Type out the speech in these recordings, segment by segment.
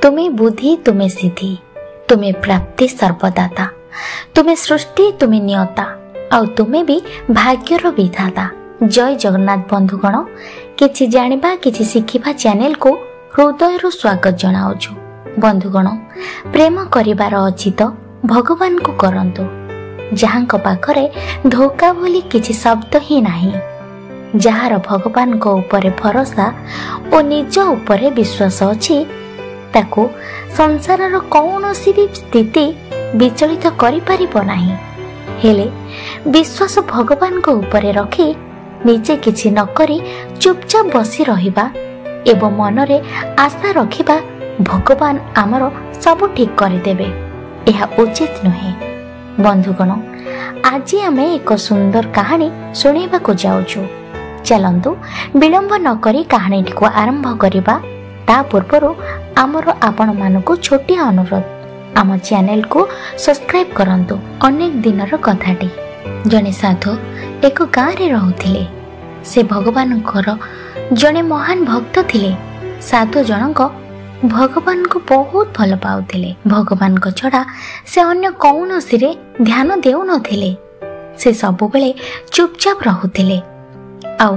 तुम्हें बुद्धि, तुम्हें सिद्धि, तुम्हें प्राप्ति सर्वदाता, तुम्हें सृष्टि, तुम्हें नियता और तुम्हें भी भाग्यर विधाता। जय जगन्नाथ बंधुगण, किछि जानिबा किछि शिखिबा चैनल को हृदय स्वागत जनाउछु। बंधुगण, प्रेम करिबार अछि तो भगवान को करंतु, जहांक पाखरे धोखा बोली किछि शब्द ही नाही। जहार भगवान को ऊपर भरोसा और निज ऊपर विश्वास अछि, ताको संसारर कौनसी भी स्थिति विचलित करि परिबो नाही। हेले विश्वास भगवान को ऊपर रखी निजे किछि न करी चुपचाप बसी रहिबा एवं मनरे आशा रखिबा, भगवान आमर सब ठीक करदेबे, यह उचित नुहे। बंधुगण, आज आमे एक सुंदर कहानी सुनेबा को जाउछु। चलंतु विलंब न करी कहानी को आरंभ करिबा। ता पूर्वरु आमर आपण मानको छोटिया अनुरोध, आम चैनल को सब्सक्राइब करंतु। अनेक दिनर कथाटी, जने साधु एक गाँव रे रहुथिले। से भगवानकर जने महान भक्त थिले। साधु जनक भगवान को बहुत भल पाउथिले। भगवान को छड़ा से अन्य कौनसी रे ध्यान देउ नथिले। से सब बेले चुपचाप रहुथिले आउ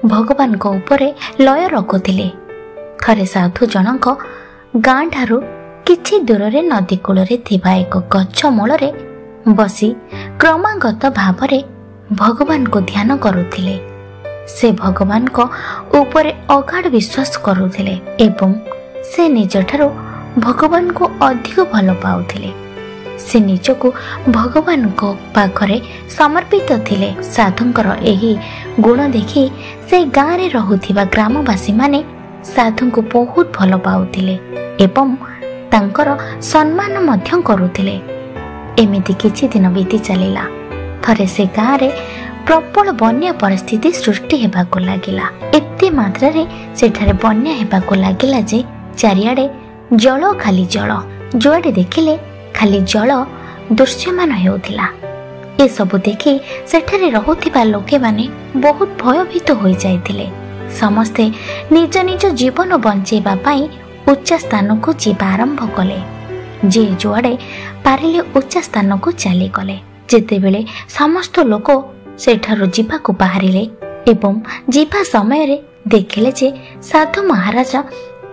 भगवान को ऊपर लय रखुथिले। थरे साधु जनक गाँ ठारू किछि दूर रे नदी कूल रे थिबा एक गछ मूल रे बसी क्रमागत भावरे भगवान को ध्यान करुथिले। से भगवान को ऊपर अगाध विश्वास करुथिले एवं से निज ठारू भगवान को अधिक भल पाउथिले। से निज को भगवान को पाखरे समर्पित थिले। साधुंकर एही गुण देखि से गाँ रे रहुथिबा ग्रामवासी माने साधु को बहुत भल पाउथिले एवं तांकर सम्मान मध्य करुथिले। एमिति किछि दिन बीती चलिला। थरे से गाँ रे प्रबल बन्या परिस्थिति सृष्टि हेबाको लागिला। एते मात्रा रे सेठारे बन्या हेबाको लागिला जे चारियाडे जल खाली जल, जुआडे देखिले खाली जल दृश्यमान हेउथिला। ए सब देखि सेठारे रहुथिबा लोके माने बहुत भयभीत होई जाइथिले। समस्ते निज निज जीवन बंचेबा पई उच्च स्थान को जीवा आरंभ कले। जे जुआडे पारिले उच्च स्थान को चली गले। जेतेबेले समस्त लोक सेठारो जीवा को बाहरिले एवं जीवा समय रे देखिले जे साधु महाराजा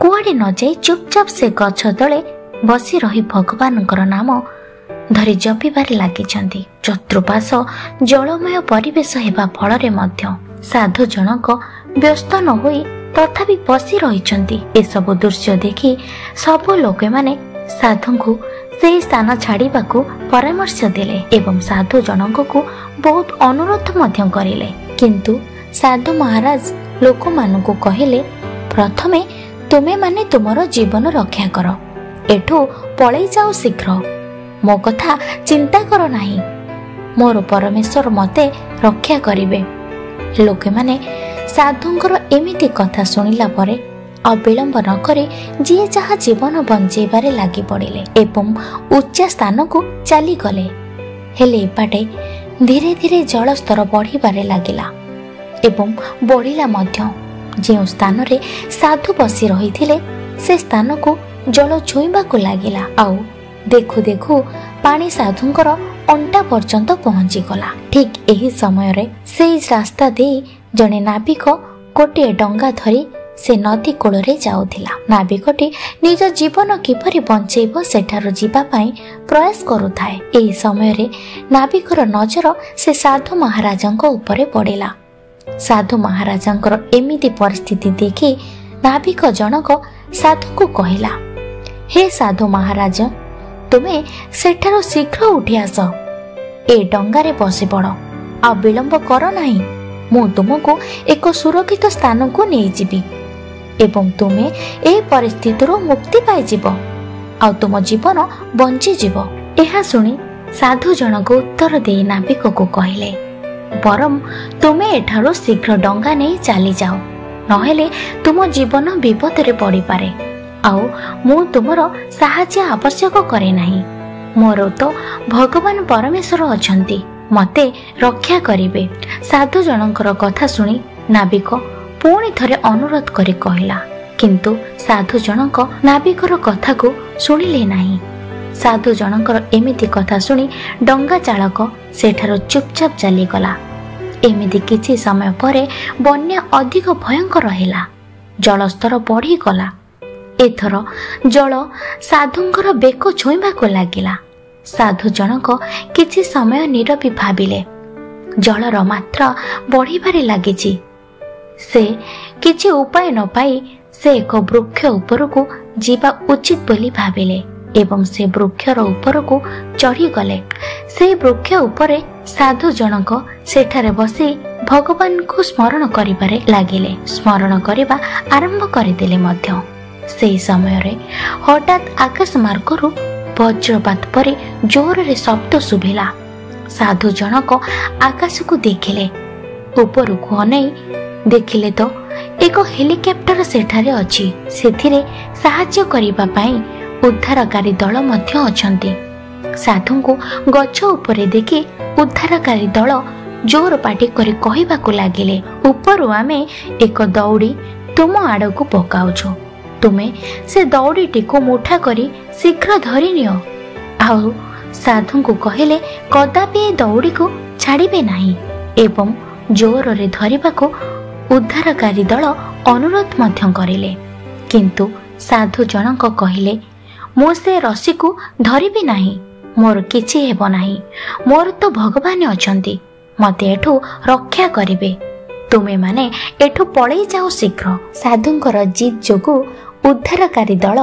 कुआडे न जाई चुपचाप से गछ तले बसी रही भगवानकर नाम धरी जपिबार लागिछंती। चतुर्पाश जलमय परिवेश हेबा फଳରେ ମଧ୍ୟ साधु जनक व्यस्त न होई तथापि बसी रहिछंती। ए सब दृश्य देखि सब लोके माने साधु को से स्थान छाड़िबाकू परामर्श देले एवं साधु जनक को बहुत अनुरोध मध्य करिले। किंतु साधु महाराज लोक मानकू कहिले, प्रथमे तुमे माने तुमर जीवन रक्षा कर, एठू पळै जाओ शीघ्र, मो कथा चिंता कर नाही, मोर परमेश्वर मते रक्षा करिवे। लोके माने साधुंकर एमिति कथा सुनिला परे अविलंब न करे जी जहा जीवन बंचेबारे लागि पड़िले एवं उच्च स्थान को चली गले। हेले एपाटे धीरे धीरे जल स्तर बढ़िबारे लागिला एवं बढ़िला मध्य। जे स्थान रे साधु बसी रहिथिले से स्थान को जल छुईबा को लागिला। आउ देखु देखु पानी साधुंकर अंटा पर्यंत पहुंची गला। ठीक एही समय रे सेई रास्ता दे जने नाविक गोटे डंगा धरी से नदी कूल रे जाउथिला। नाविकटी निज जीवन किपरि बंचेब सेठारो जीवा पाई प्रयास करुथाए। एही समय रे नाविकर नजर से साधु महाराजंक ऊपर पड़िला। साधु महाराजंकर एमिति परिस्थिति देखि नाविक जनक साधु को कहिला, हे साधु महाराज, तुमे सेठारो शीघ्र उठी आस, ए डंगारे बसी पड़, आ विलंब कर नाही। मु तुमको एक सुरक्षित स्थान को नहीं जीवी एवं तुमे ए परिस्थिति मुक्ति पाइजिब आ तुम जीवन बंची जीव। एहा सुनी साधु जनक उत्तर दे नाविक को कहिले, बरम तुमे एठारो शीघ्र डंगा नहीं चली जाओ, नहेले तुम जीवन विपद रे पड़ी पारे। आउ मु तुमर साहाय्य आवश्यक करे नाही। मोर तो भगवान परमेश्वर अछंती, मते रक्षा करिवे। साधु जनकर कथा सुनी नाविक पुणी थरे अनुरोध करी कहिला, କିନ୍ତୁ ସାଧୁ ଜଣକ ନାବିକର କଥାକୁ ଶୁଣିଲେ ନାହିଁ। ସାଧୁ ଜଣଙ୍କର ଏମିତି କଥା ଶୁଣି ଡଙ୍ଗା ଚାଳକ ସେଠାରୁ ଚୁପଚାପ ଚାଲିଗଲା। ଏମିତି କିଛି ସମୟ ପରେ ବନ୍ୟା ଅଧିକ ଭୟଙ୍କର ହେଲା। ଜଳସ୍ତର ବଢ଼ିଗଲା। ଏଥର ଜଳ ସାଧୁଙ୍କର ବେକ ଛୁଇଁବାକୁ ଲାଗିଲା। ସାଧୁ ଜଣକ କିଛି ସମୟ ନୀରବି ଭାବିଲେ। ଜଳର ମାତ୍ରା ବଢ଼ିବାରେ ଲାଗିଛି। ସେ କିଛି ଉପାୟ ନ ପାଇ ସେ ଏକ ବୃକ୍ଷ ଉପରକୁ ଯିବା ଉଚିତ ବୋଲି ଭାବିଲେ ଏବଂ ସେ ବୃକ୍ଷର ଉପରକୁ ଚଢ଼ିଗଲେ। ସେ ବୃକ୍ଷ ଉପରେ ସାଧୁ ଜଣକ ସେଠାରେ ବସି ଭଗବାନଙ୍କୁ ସ୍ମରଣ କରିବାରେ ଲାଗିଲେ। ସ୍ମରଣ କରିବା ଆରମ୍ଭ କରିଦେଲେ ମଧ୍ୟ। ସେହି ସମୟରେ ହଠାତ୍ ଆକାଶ ମାର୍ଗରୁ ବଜ୍ରପାତ ପରି ଜୋରରେ ଶବ୍ଦ ଶୁଭିଲା। ସାଧୁ ଜଣକ ଆକାଶକୁ ଦେଖିଲେ। ଉପରକୁ ଅନେଇ ଦେଖିଲେ ତ ଏକ ହେଲିକପ୍ଟର ସେଠାରେ ଅଛି। ସେଥିରେ ସାହାଯ୍ୟ କରିବା ପାଇଁ ଉଦ୍ଧାରକାରୀ ଦଳ ମଧ୍ୟ ଅଛନ୍ତି। ସାଧୁଙ୍କୁ ଗଛ ଉପରେ ଦେଖି ଉଦ୍ଧାରକାରୀ ଦଳ ଜୋର ପାଟି କରି କହିବାକୁ ଲାଗିଲେ, ଉପରୁ ଆମେ ଏକ ଦଉଡ଼ି ତୁମ ଆଡ଼କୁ ପକାଉଛୁ। ତୁମେ ସେ ଦଉଡ଼ିଟିକୁ ମୁଠା କରି ଶୀଘ୍ର ଧରି ନିଅ। ଆଉ ସାଧୁଙ୍କୁ କହିଲେ କଦାପି ଏ ଦଉଡ଼ିକୁ ଛାଡ଼ିବେ ନାହିଁ ଏବଂ ଜୋରରେ ଧରିବାକୁ ଉଦ୍ଧାରକାରୀ ଦଳ ଅନୁରୋଧ ମଧ୍ୟ କରିଲେ। କିନ୍ତୁ ସାଧୁ ଜଣକ କହିଲେ, ମୁଁ ସେ ରସିକୁ ଧରିବି ନାହିଁ। ମୋର କିଛି ହେବ ନାହିଁ। ମୋର ତ ଭଗବାନ ଅଛନ୍ତି, ମୋତେ ଏଠୁ ରକ୍ଷା କରିବେ। ତୁମେମାନେ ଏଠୁ ପଳେଇ ଯାଅ ଶୀଘ୍ର। ସାଧୁଙ୍କର ଜିଦ୍ ଯୋଗୁଁ ଉଦ୍ଧାରକାରୀ ଦଳ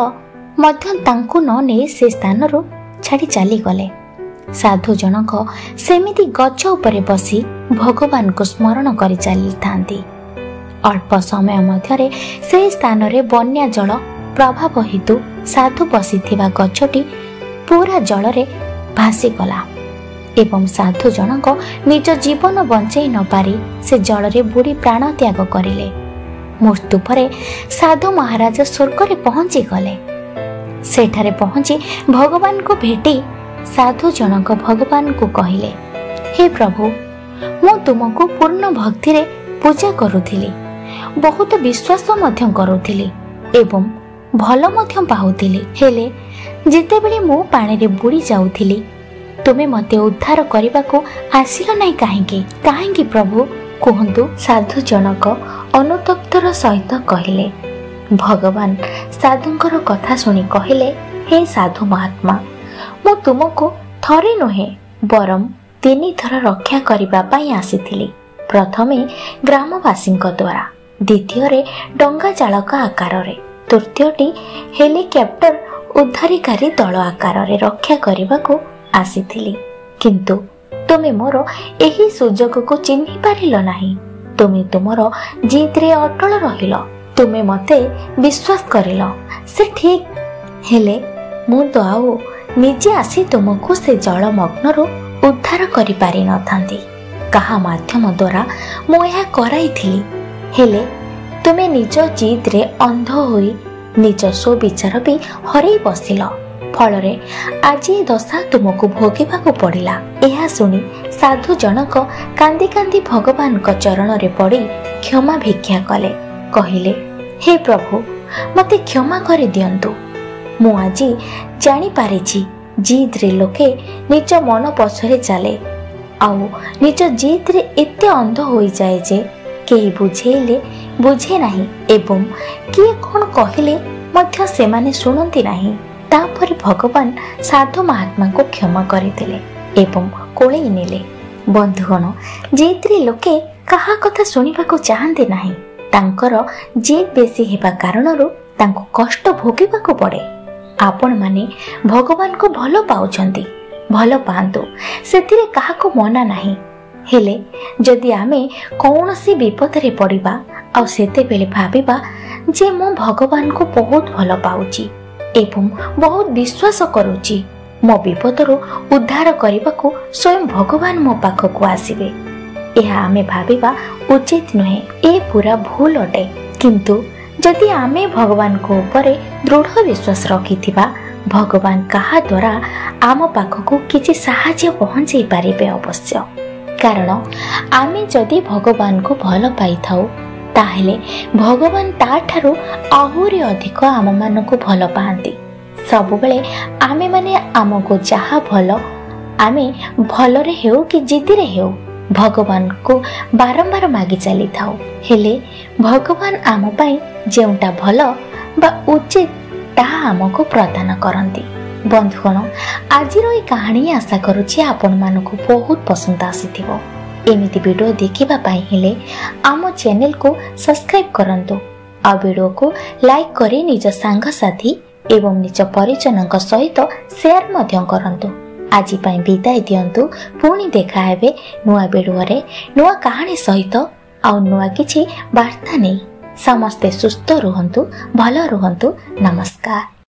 ମଧ୍ୟ ତାଙ୍କୁ ନ ନେଇ ସେ ସ୍ଥାନରୁ ଛାଡ଼ି ଚାଲିଗଲେ। ସାଧୁ ଜଣକ ସେମିତି ଗଛ ଉପରେ ବସି ଭଗବାନଙ୍କୁ ସ୍ମରଣ କରି ଚାଲିଥାନ୍ତି। ଅଳ୍ପ ସମୟ ମଧ୍ୟରେ ସେହି ସ୍ଥାନରେ ବନ୍ୟା ଜଳ ପ୍ରଭାବ ହେତୁ ସାଧୁ ବସିଥିବା ଗଛଟି ପୁରା ଜଳରେ ଭାସିଗଲା ଏବଂ ସାଧୁ ଜଣକ ନିଜ ଜୀବନ ବଞ୍ଚାଇ ନ ପାରି ସେ ଜଳରେ ବୁଡ଼ି ପ୍ରାଣ ତ୍ୟାଗ କରିଲେ। ମୃତ୍ୟୁ ପରେ ସାଧୁ ମହାରାଜ ସ୍ୱର୍ଗରେ ପହଞ୍ଚିଗଲେ। ସେଠାରେ ପହଞ୍ଚି ଭଗବାନଙ୍କୁ ଭେଟି ସାଧୁ ଜଣକ ଭଗବାନଙ୍କୁ କହିଲେ, ହେ ପ୍ରଭୁ, ମୁଁ ତୁମକୁ ପୂର୍ଣ୍ଣ ଭକ୍ତିରେ ପୂଜା କରୁଥିଲି, ବହୁତ ବିଶ୍ୱାସ ମଧ୍ୟ କରୁଥିଲି ଏବଂ ଭଲ ମଧ୍ୟ ପାଉଥିଲି। ହେଲେ ଯେତେବେଳେ ମୁଁ ପାଣିରେ ବୁଡ଼ି ଯାଉଥିଲି ତୁମେ ମୋତେ ଉଦ୍ଧାର କରିବାକୁ ଆସିଲ ନାହିଁ କାହିଁକି? କାହିଁକି ପ୍ରଭୁ କୁହନ୍ତୁ? ସାଧୁ ଜଣକ ଅନୁତପ୍ତର ସହିତ କହିଲେ। ଭଗବାନ ସାଧୁଙ୍କର କଥା ଶୁଣି କହିଲେ, ହେ ସାଧୁ ମହାତ୍ମା, ମୁଁ ତୁମକୁ ଥରେ ନୁହେଁ ବରଂ 3 ଥର ରକ୍ଷା କରିବା ପାଇଁ ଆସିଥିଲି। ପ୍ରଥମେ ଗ୍ରାମବାସୀଙ୍କ ଦ୍ୱାରା, ଦ୍ୱିତୀୟରେ ଡଙ୍ଗା ଚାଳକ ଆକାରରେ, ତୃତୀୟଟି ହେଲିକପ୍ଟର ଉଦ୍ଧାରକାରୀ ଦଳ ଆକାରରେ ରକ୍ଷା କରିବାକୁ ଆସିଥିଲି। କିନ୍ତୁ ତୁମେ ମୋର ଏହି ସୁଯୋଗକୁ ଚିହ୍ନି ପାରିଲ ନାହିଁ। ତୁମେ ତୁମର ଜିଦରେ ଅଟଳ ରହିଲ। ତୁମେ ମୋତେ ବିଶ୍ୱାସ କରିଲ, ସେ ଠିକ୍। ହେଲେ ମୁଁ ତ ଆଉ ନିଜେ ଆସି ତୁମକୁ ସେ ଜଳମଗ୍ନରୁ ଉଦ୍ଧାର କରିପାରିନଥାନ୍ତି। କାହା ମାଧ୍ୟମ ଦ୍ୱାରା ମୁଁ ଏହା କରାଇଥିଲି। ହେଲେ ତୁମେ ନିଜ ଜିଦରେ ଅନ୍ଧ ହୋଇ ନିଜ ସୁବିଚାର ବି ହରେଇ ବସିଲ। ଫଳରେ ଆଜି ଏ ଦଶା ତୁମକୁ ଭୋଗିବାକୁ ପଡ଼ିଲା। ଏହା ଶୁଣି ସାଧୁ ଜଣକ କାନ୍ଦି କାନ୍ଦି ଭଗବାନଙ୍କ ଚରଣରେ ପଡ଼ି କ୍ଷମା ଭିକ୍ଷା କଲେ। କହିଲେ, ହେ ପ୍ରଭୁ, ମୋତେ କ୍ଷମା କରିଦିଅନ୍ତୁ। ମୁଁ ଆଜି ଜାଣିପାରିଛି ଜିଦରେ ଲୋକେ ନିଜ ମନ ପଛରେ ଚାଲେ ଆଉ ନିଜ ଜିଦରେ ଏତେ ଅନ୍ଧ ହୋଇଯାଏ ଯେ କେହି ବୁଝେଇଲେ ବୁଝେ ନାହିଁ ଏବଂ କିଏ କ'ଣ କହିଲେ ମଧ୍ୟ ସେମାନେ ଶୁଣନ୍ତି ନାହିଁ। ତାପରେ ଭଗବାନ ସାଧୁ ମହାତ୍ମାଙ୍କୁ କ୍ଷମା କରିଥିଲେ ଏବଂ କୋଳେଇ ନେଲେ। ବନ୍ଧୁଗଣ, ଜିଦରେ ଲୋକେ କାହା କଥା ଶୁଣିବାକୁ ଚାହାନ୍ତି ନାହିଁ। ତାଙ୍କର ଜିଦ୍ ବେଶୀ ହେବା କାରଣରୁ ତାଙ୍କୁ କଷ୍ଟ ଭୋଗିବାକୁ ପଡ଼େ। ଆପଣମାନେ ଭଗବାନଙ୍କୁ ଭଲ ପାଉଛନ୍ତି, ଭଲ ପାଆନ୍ତୁ, ସେଥିରେ କାହାକୁ ମନା ନାହିଁ। ହେଲେ ଯଦି ଆମେ କୌଣସି ବିପଦରେ ପଡ଼ିବା ଆଉ ସେତେବେଳେ ଭାବିବା ଯେ ମୁଁ ଭଗବାନଙ୍କୁ ବହୁତ ଭଲ ପାଉଛି ଏବଂ ବହୁତ ବିଶ୍ୱାସ କରୁଛି, ମୋ ବିପଦରୁ ଉଦ୍ଧାର କରିବାକୁ ସ୍ୱୟଂ ଭଗବାନ ମୋ ପାଖକୁ ଆସିବେ, ଏହା ଆମେ ଭାବିବା ଉଚିତ ନୁହେଁ। ଏ ପୁରା ଭୁଲ ଅଟେ। କିନ୍ତୁ ଯଦି ଆମେ ଭଗବାନଙ୍କ ଉପରେ ଦୃଢ଼ ବିଶ୍ୱାସ ରଖିଥିବା, ଭଗବାନ କାହା ଦ୍ୱାରା ଆମ ପାଖକୁ କିଛି ସାହାଯ୍ୟ ପହଞ୍ଚାଇ ପାରିବେ ଅବଶ୍ୟ। କାରଣ ଆମେ ଯଦି ଭଗବାନଙ୍କୁ ଭଲ ପାଇଥାଉ ताहेले भगवान ताठारु आहुरी अधिक आम मानकु भल पाती। सबुबले आमे माने आमको जहा भल आमे भलरे हेउ कि जिद्दी हेउ भगवान को बारंबार मागी चली थाउ। हेले भगवान आम पाई जेउटा भल बा उचित ताहा आमको प्रदान करंती। बंधुगण आज कहानी आशा करुछि आपण मानकु बहुत पसंद आसीथिबो। एमिति वीडियो देखिबा पाई हेले आम चैनल को सब्सक्राइब करंतु आ वीडियो को लाइक करी निज सांग साथी एवं निज परिजनक सहित शेयर मध्य करंतु। आज पाई विदाय दियंतु। पुणी देखा हेबे नुआ वीडियो रे नुआ कहानी सहित आ नुआ किछि वार्ता नै। समस्ते सुस्थ रुहंतु, भल रुहंतु। नमस्कार।